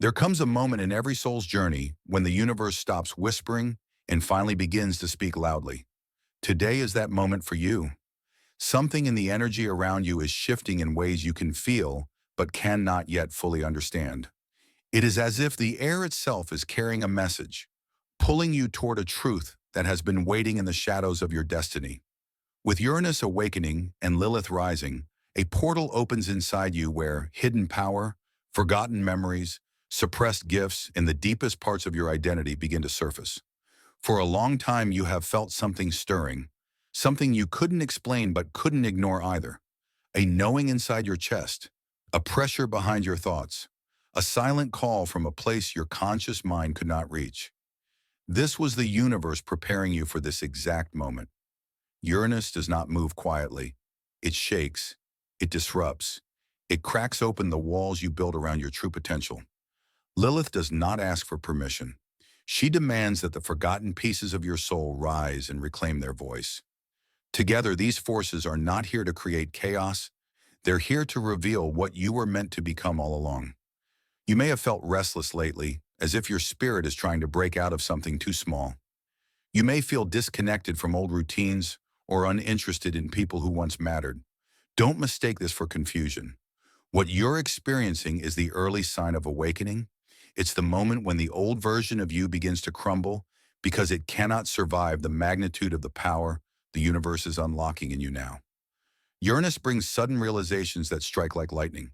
There comes a moment in every soul's journey when the universe stops whispering and finally begins to speak loudly. Today is that moment for you. Something in the energy around you is shifting in ways you can feel but cannot yet fully understand. It is as if the air itself is carrying a message, pulling you toward a truth that has been waiting in the shadows of your destiny. With Uranus awakening and Lilith rising, a portal opens inside you where hidden power, forgotten memories, suppressed gifts, and the deepest parts of your identity begin to surface. For a long time you have felt something stirring, something you couldn't explain but couldn't ignore either. A knowing inside your chest, a pressure behind your thoughts, a silent call from a place your conscious mind could not reach. This was the universe preparing you for this exact moment. Uranus does not move quietly. It shakes, it disrupts, it cracks open the walls you built around your true potential. Lilith does not ask for permission. She demands that the forgotten pieces of your soul rise and reclaim their voice. Together, these forces are not here to create chaos. They're here to reveal what you were meant to become all along. You may have felt restless lately, as if your spirit is trying to break out of something too small. You may feel disconnected from old routines or uninterested in people who once mattered. Don't mistake this for confusion. What you're experiencing is the early sign of awakening. It's the moment when the old version of you begins to crumble because it cannot survive the magnitude of the power the universe is unlocking in you now. Uranus brings sudden realizations that strike like lightning.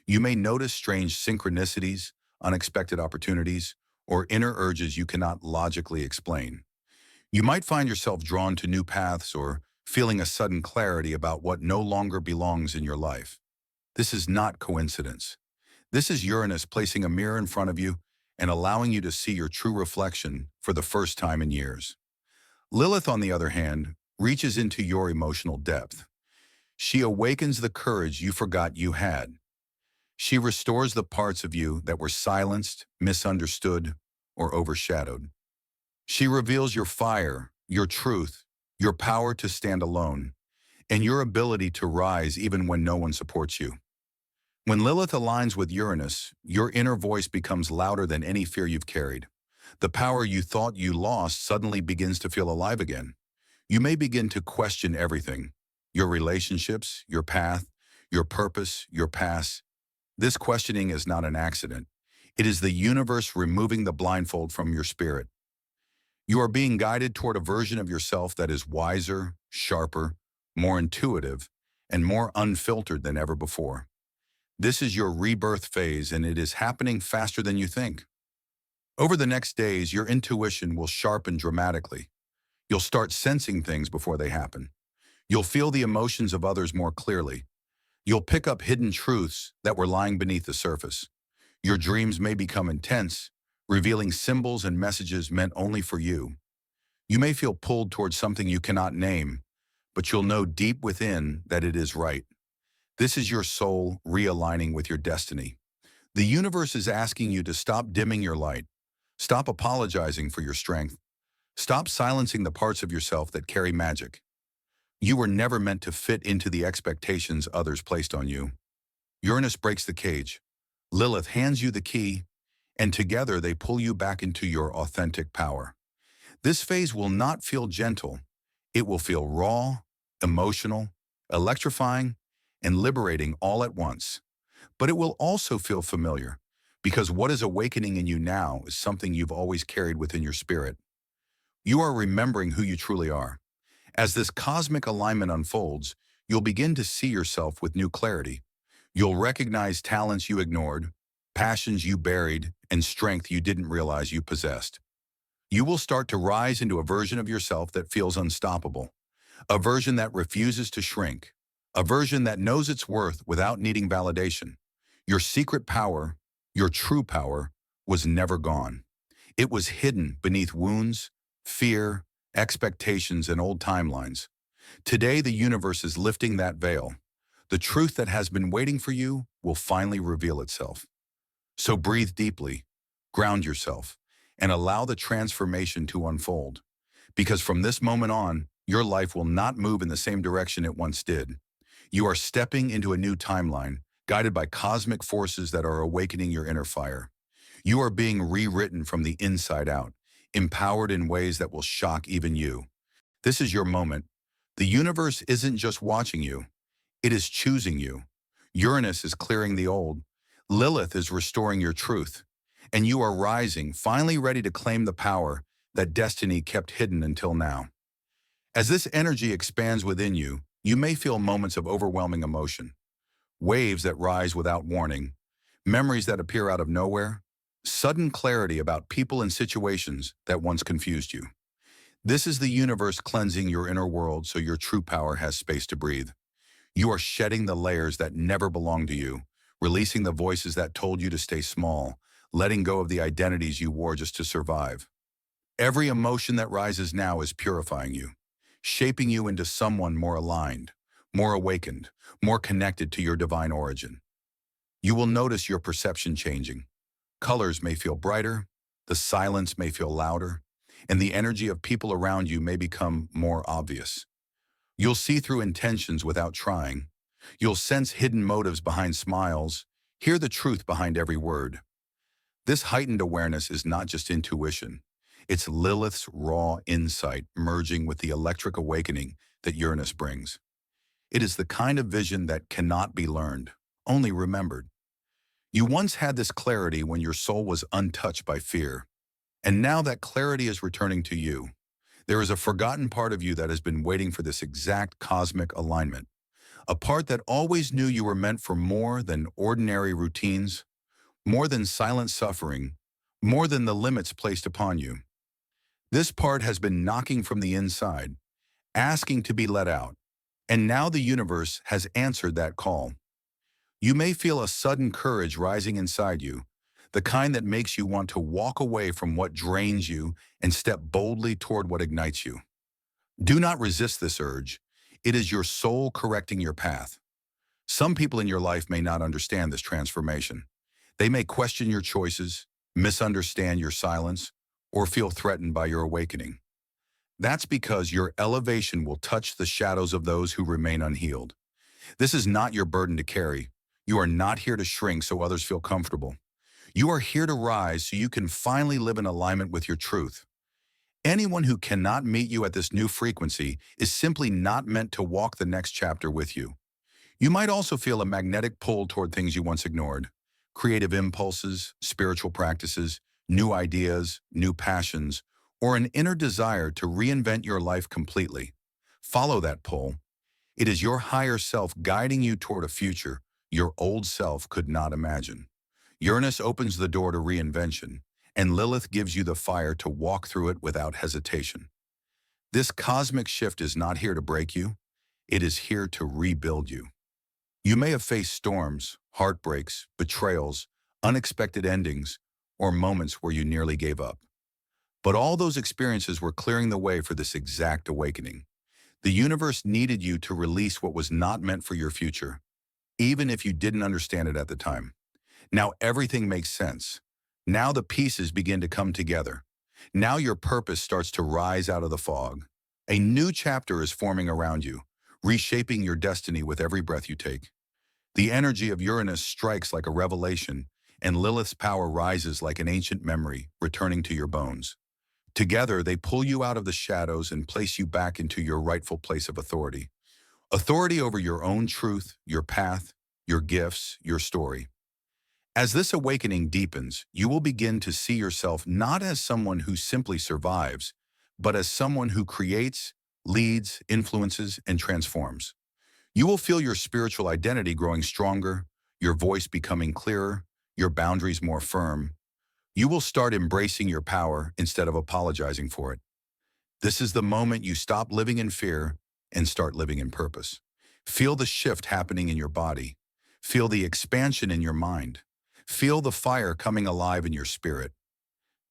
You may notice strange synchronicities, unexpected opportunities, or inner urges you cannot logically explain. You might find yourself drawn to new paths or feeling a sudden clarity about what no longer belongs in your life. This is not coincidence. This is Uranus placing a mirror in front of you and allowing you to see your true reflection for the first time in years. Lilith, on the other hand, reaches into your emotional depth. She awakens the courage you forgot you had. She restores the parts of you that were silenced, misunderstood, or overshadowed. She reveals your fire, your truth, your power to stand alone, and your ability to rise even when no one supports you. When Lilith aligns with Uranus, your inner voice becomes louder than any fear you've carried. The power you thought you lost suddenly begins to feel alive again. You may begin to question everything: your relationships, your path, your purpose, your past. This questioning is not an accident. It is the universe removing the blindfold from your spirit. You are being guided toward a version of yourself that is wiser, sharper, more intuitive, and more unfiltered than ever before. This is your rebirth phase, and it is happening faster than you think. Over the next days, your intuition will sharpen dramatically. You'll start sensing things before they happen. You'll feel the emotions of others more clearly. You'll pick up hidden truths that were lying beneath the surface. Your dreams may become intense, revealing symbols and messages meant only for you. You may feel pulled towards something you cannot name, but you'll know deep within that it is right. This is your soul realigning with your destiny. The universe is asking you to stop dimming your light. Stop apologizing for your strength. Stop silencing the parts of yourself that carry magic. You were never meant to fit into the expectations others placed on you. Uranus breaks the cage. Lilith hands you the key, and together they pull you back into your authentic power. This phase will not feel gentle. It will feel raw, emotional, electrifying, and liberating all at once. But it will also feel familiar, because what is awakening in you now is something you've always carried within your spirit. You are remembering who you truly are. As this cosmic alignment unfolds, you'll begin to see yourself with new clarity. You'll recognize talents you ignored, passions you buried, and strength you didn't realize you possessed. You will start to rise into a version of yourself that feels unstoppable, a version that refuses to shrink, a version that knows its worth without needing validation. Your secret power, your true power, was never gone. It was hidden beneath wounds, fear, expectations, and old timelines. Today, the universe is lifting that veil. The truth that has been waiting for you will finally reveal itself. So breathe deeply, ground yourself, and allow the transformation to unfold. Because from this moment on, your life will not move in the same direction it once did. You are stepping into a new timeline, guided by cosmic forces that are awakening your inner fire. You are being rewritten from the inside out, empowered in ways that will shock even you. This is your moment. The universe isn't just watching you, it is choosing you. Uranus is clearing the old. Lilith is restoring your truth. And you are rising, finally ready to claim the power that destiny kept hidden until now. As this energy expands within you, you may feel moments of overwhelming emotion, waves that rise without warning, memories that appear out of nowhere, sudden clarity about people and situations that once confused you. This is the universe cleansing your inner world so your true power has space to breathe. You are shedding the layers that never belonged to you, releasing the voices that told you to stay small, letting go of the identities you wore just to survive. Every emotion that rises now is purifying you, shaping you into someone more aligned, more awakened, more connected to your divine origin. You will notice your perception changing. Colors may feel brighter, the silence may feel louder, and the energy of people around you may become more obvious. You'll see through intentions without trying. You'll sense hidden motives behind smiles, hear the truth behind every word. This heightened awareness is not just intuition. It's Lilith's raw insight merging with the electric awakening that Uranus brings. It is the kind of vision that cannot be learned, only remembered. You once had this clarity when your soul was untouched by fear, and now that clarity is returning to you. There is a forgotten part of you that has been waiting for this exact cosmic alignment, a part that always knew you were meant for more than ordinary routines, more than silent suffering, more than the limits placed upon you. This part has been knocking from the inside, asking to be let out, and now the universe has answered that call. You may feel a sudden courage rising inside you, the kind that makes you want to walk away from what drains you and step boldly toward what ignites you. Do not resist this urge. It is your soul correcting your path. Some people in your life may not understand this transformation. They may question your choices, misunderstand your silence, or feel threatened by your awakening. That's because your elevation will touch the shadows of those who remain unhealed. This is not your burden to carry. You are not here to shrink so others feel comfortable. You are here to rise so you can finally live in alignment with your truth. Anyone who cannot meet you at this new frequency is simply not meant to walk the next chapter with you. You might also feel a magnetic pull toward things you once ignored. Creative impulses, spiritual practices, new ideas, new passions, or an inner desire to reinvent your life completely. Follow that pull. It is your higher self guiding you toward a future your old self could not imagine. Uranus opens the door to reinvention, and Lilith gives you the fire to walk through it without hesitation. This cosmic shift is not here to break you. It is here to rebuild you. You may have faced storms, heartbreaks, betrayals, unexpected endings, or moments where you nearly gave up. But all those experiences were clearing the way for this exact awakening. The universe needed you to release what was not meant for your future, even if you didn't understand it at the time. Now everything makes sense. Now the pieces begin to come together. Now your purpose starts to rise out of the fog. A new chapter is forming around you, reshaping your destiny with every breath you take. The energy of Uranus strikes like a revelation, and Lilith's power rises like an ancient memory, returning to your bones. Together, they pull you out of the shadows and place you back into your rightful place of authority. Authority over your own truth, your path, your gifts, your story. As this awakening deepens, you will begin to see yourself not as someone who simply survives, but as someone who creates, leads, influences, and transforms. You will feel your spiritual identity growing stronger, your voice becoming clearer, your boundaries more firm. You will start embracing your power instead of apologizing for it. This is the moment you stop living in fear and start living in purpose. Feel the shift happening in your body. Feel the expansion in your mind. Feel the fire coming alive in your spirit.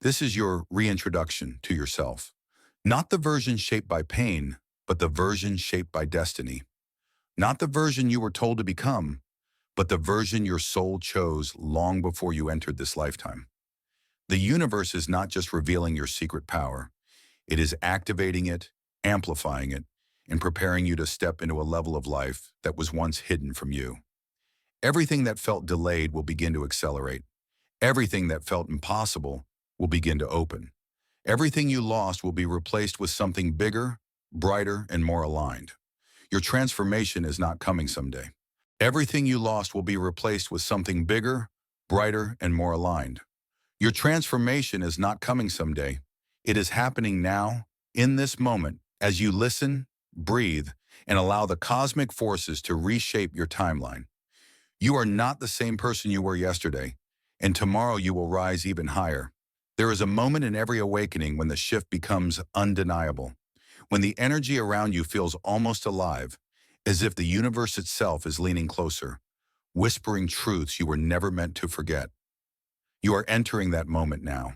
This is your reintroduction to yourself. Not the version shaped by pain, but the version shaped by destiny. Not the version you were told to become, but the version your soul chose long before you entered this lifetime. The universe is not just revealing your secret power. It is activating it, amplifying it, and preparing you to step into a level of life that was once hidden from you. Everything that felt delayed will begin to accelerate. Everything that felt impossible will begin to open. Everything you lost will be replaced with something bigger, brighter, and more aligned. Your transformation is not coming someday. Everything you lost will be replaced with something bigger, brighter, and more aligned. Your transformation is not coming someday. It is happening now, in this moment, as you listen, breathe, and allow the cosmic forces to reshape your timeline. You are not the same person you were yesterday, and tomorrow you will rise even higher. There is a moment in every awakening when the shift becomes undeniable, when the energy around you feels almost alive, as if the universe itself is leaning closer, whispering truths you were never meant to forget. You are entering that moment now.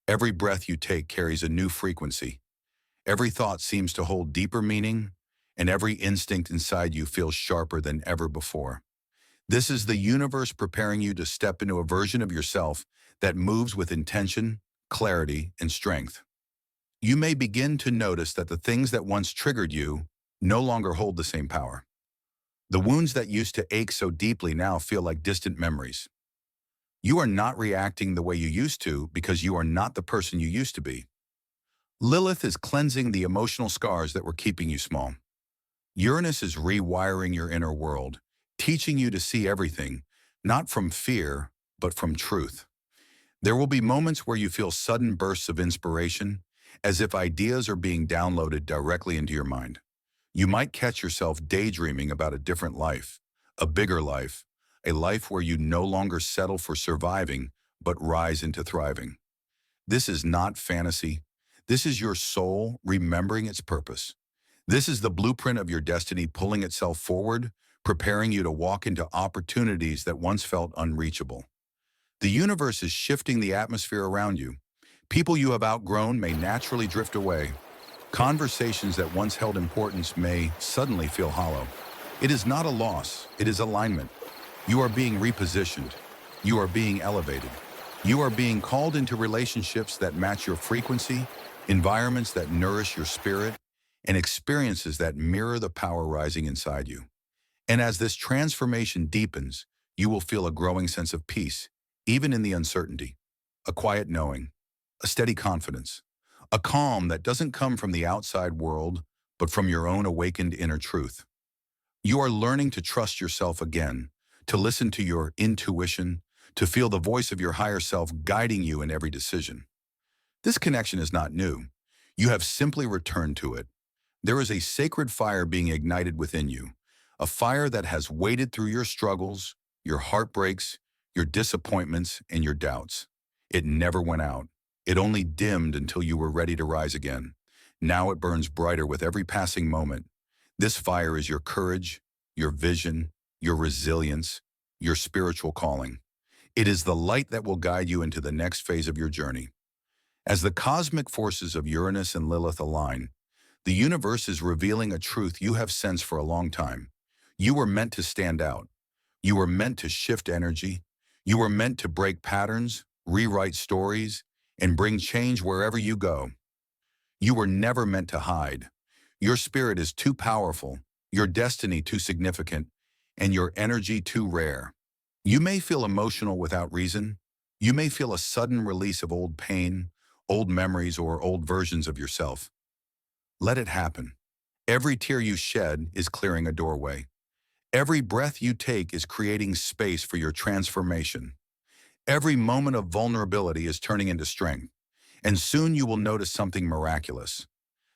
Every breath you take carries a new frequency. Every thought seems to hold deeper meaning, and every instinct inside you feels sharper than ever before. This is the universe preparing you to step into a version of yourself that moves with intention, clarity, and strength. You may begin to notice that the things that once triggered you no longer hold the same power. The wounds that used to ache so deeply now feel like distant memories. You are not reacting the way you used to because you are not the person you used to be. Lilith is cleansing the emotional scars that were keeping you small. Uranus is rewiring your inner world, teaching you to see everything, not from fear, but from truth. There will be moments where you feel sudden bursts of inspiration, as if ideas are being downloaded directly into your mind. You might catch yourself daydreaming about a different life, a bigger life, a life where you no longer settle for surviving, but rise into thriving. This is not fantasy. This is your soul remembering its purpose. This is the blueprint of your destiny pulling itself forward, preparing you to walk into opportunities that once felt unreachable. The universe is shifting the atmosphere around you. People you have outgrown may naturally drift away. Conversations that once held importance may suddenly feel hollow. It is not a loss, it is alignment. You are being repositioned. You are being elevated. You are being called into relationships that match your frequency, environments that nourish your spirit, and experiences that mirror the power rising inside you. And as this transformation deepens, you will feel a growing sense of peace, even in the uncertainty, a quiet knowing, a steady confidence, a calm that doesn't come from the outside world, but from your own awakened inner truth. You are learning to trust yourself again, to listen to your intuition, to feel the voice of your higher self guiding you in every decision. This connection is not new. You have simply returned to it. There is a sacred fire being ignited within you, a fire that has waded through your struggles, your heartbreaks, your disappointments, and your doubts. It never went out. It only dimmed until you were ready to rise again. Now it burns brighter with every passing moment. This fire is your courage, your vision, your resilience, your spiritual calling. It is the light that will guide you into the next phase of your journey. As the cosmic forces of Uranus and Lilith align, the universe is revealing a truth you have sensed for a long time. You were meant to stand out. You were meant to shift energy. You were meant to break patterns, rewrite stories, and bring change wherever you go. You were never meant to hide. Your spirit is too powerful, your destiny too significant, and your energy too rare. You may feel emotional without reason. You may feel a sudden release of old pain, old memories, or old versions of yourself. Let it happen. Every tear you shed is clearing a doorway. Every breath you take is creating space for your transformation. Every moment of vulnerability is turning into strength, and soon you will notice something miraculous.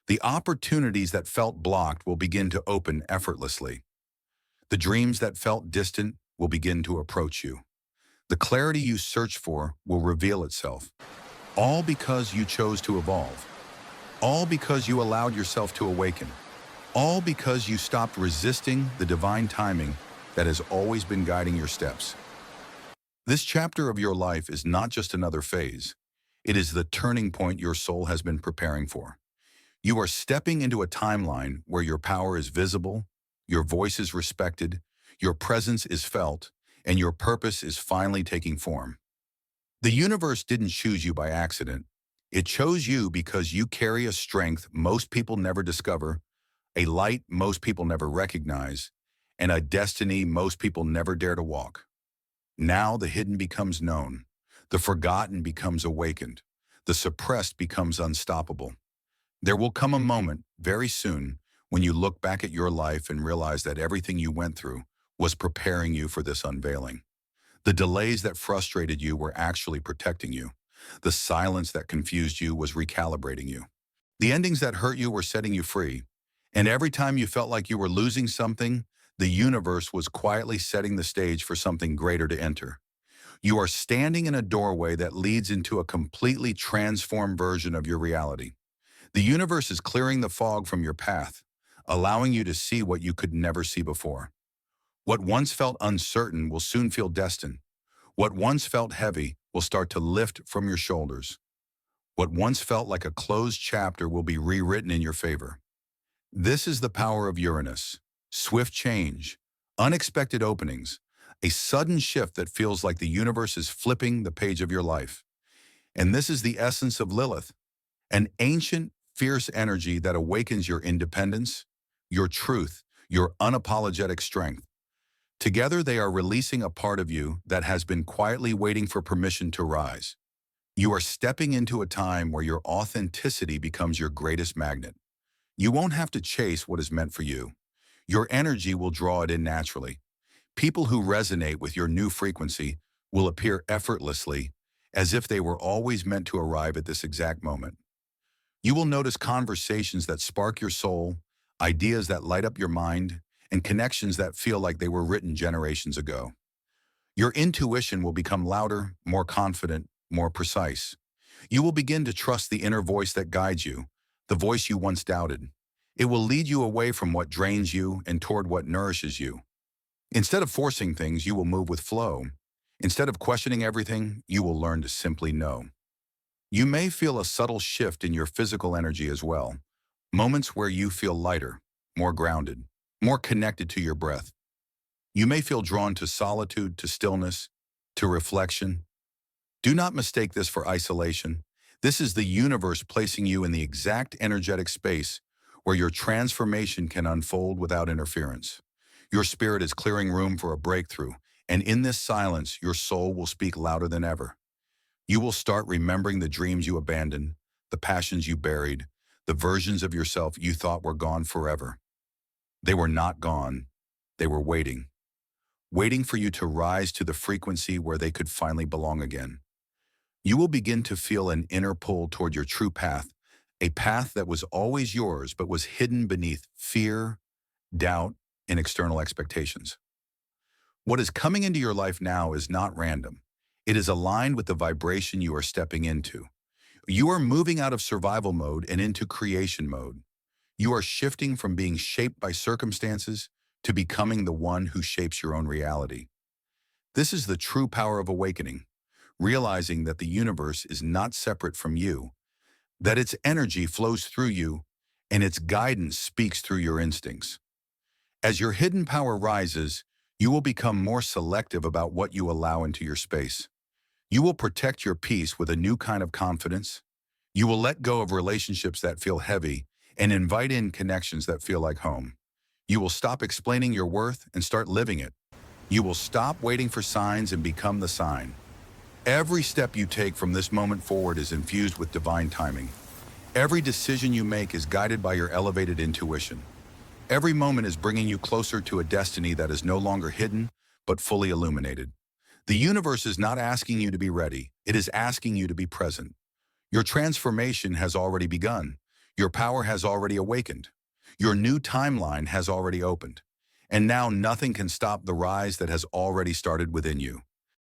The opportunities that felt blocked will begin to open effortlessly. The dreams that felt distant will begin to approach you. The clarity you searched for will reveal itself. All because you chose to evolve. All because you allowed yourself to awaken. All because you stopped resisting the divine timing that has always been guiding your steps. This chapter of your life is not just another phase. It is the turning point your soul has been preparing for. You are stepping into a timeline where your power is visible, your voice is respected, your presence is felt, and your purpose is finally taking form. The universe didn't choose you by accident. It chose you because you carry a strength most people never discover, a light most people never recognize, and a destiny most people never dare to walk. Now the hidden becomes known. The forgotten becomes awakened. The suppressed becomes unstoppable. There will come a moment, very soon, when you look back at your life and realize that everything you went through was preparing you for this unveiling. The delays that frustrated you were actually protecting you. The silence that confused you was recalibrating you. The endings that hurt you were setting you free. And every time you felt like you were losing something, the universe was quietly setting the stage for something greater to enter. You are standing in a doorway that leads into a completely transformed version of your reality. The universe is clearing the fog from your path, allowing you to see what you could never see before. What once felt uncertain will soon feel destined. What once felt heavy will start to lift from your shoulders. What once felt like a closed chapter will be rewritten in your favor. This is the power of Uranus. Swift change, unexpected openings, a sudden shift that feels like the universe is flipping the page of your life. And this is the essence of Lilith, an ancient, fierce energy that awakens your independence, your truth, your unapologetic strength. Together, they are releasing a part of you that has been quietly waiting for permission to rise. You are stepping into a time where your authenticity becomes your greatest magnet. You won't have to chase what is meant for you. Your energy will draw it in naturally. People who resonate with your new frequency will appear effortlessly, as if they were always meant to arrive at this exact moment. You will notice conversations that spark your soul, ideas that light up your mind, and connections that feel like they were written generations ago. Your intuition will become louder, more confident, more precise. You will begin to trust the inner voice that guides you, the voice you once doubted. It will lead you away from what drains you and toward what nourishes you. Instead of forcing things, you will move with flow. Instead of questioning everything, you will learn to simply know. You may feel a subtle shift in your physical energy as well. Moments where you feel lighter, more grounded, more connected to your breath. You may feel drawn to solitude, to stillness, to reflection. Do not mistake this for isolation. This is the universe placing you in the exact energetic space where your transformation can unfold without interference. Your spirit is clearing room for a breakthrough, and in this silence, your soul will speak louder than ever. You will start remembering the dreams you abandoned, the passions you buried, the versions of yourself you thought were gone forever. They were not gone. They were waiting. Waiting for you to rise to the frequency where they could finally belong again. You will begin to feel an inner pull toward your true path, a path that was always yours but was hidden beneath fear, doubt, and external expectations. What is coming into your life now is not random. It is aligned with the vibration you are stepping into. You are moving out of survival mode and into creation mode. You are shifting from being shaped by circumstances to becoming the one who shapes your own reality. This is the true power of awakening, realizing that the universe is not separate from you, that its energy flows through you, and its guidance speaks through your instincts. As your hidden power rises, you will become more selective about what you allow into your space. You will protect your peace with a new kind of confidence. You will let go of relationships that feel heavy and invite in connections that feel like home. You will stop explaining your worth and start living it. You will stop waiting for signs and become the sign. Every step you take from this moment forward is infused with divine timing. Every decision you make is guided by your elevated intuition. Every moment is bringing you closer to a destiny that is no longer hidden, but fully illuminated. The universe is not asking you to be ready. It is asking you to be present. Your transformation has already begun. Your power has already awakened. Your new timeline has already opened. And now nothing can stop the rise that has already started within you.